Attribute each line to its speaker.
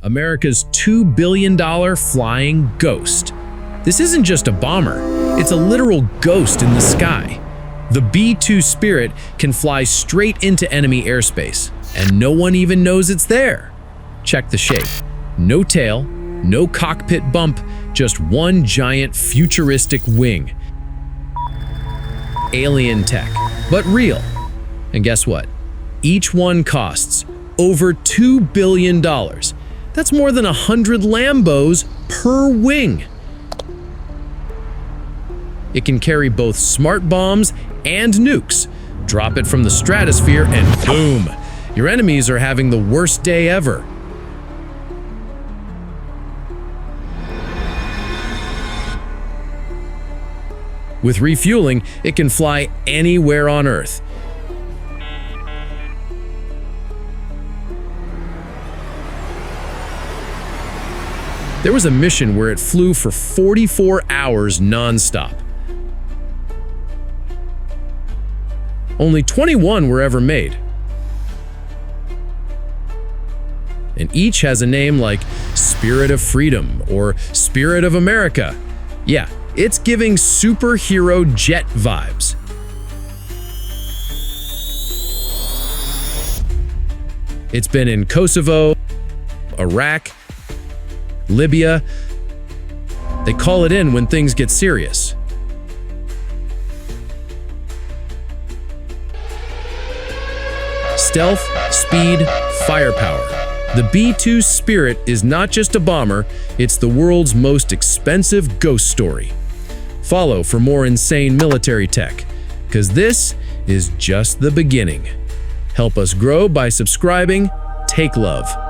Speaker 1: America's $2 billion flying ghost. This isn't just a bomber, it's a literal ghost in the sky. The B2 Spirit can fly straight into enemy airspace, and no one even knows it's there. Check the shape. No tail, no cockpit bump, just one giant futuristic wing. Alien tech, but real. And guess what? Each one costs over $2 billion. That's more than 100 Lambos per wing. It can carry both smart bombs and nukes. Drop it from the stratosphere and boom! Your enemies are having the worst day ever. With refueling, it can fly anywhere on Earth. There was a mission where it flew for 44 hours non-stop. Only 21 were ever made. And each has a name like Spirit of Freedom or Spirit of America. Yeah, it's giving superhero jet vibes. It's been in Kosovo, Iraq, Libya. They call it in when things get serious. Stealth, speed, firepower. The B2 Spirit is not just a bomber, it's the world's most expensive ghost story. Follow for more insane military tech, because this is just the beginning. Help us grow by subscribing. Take love.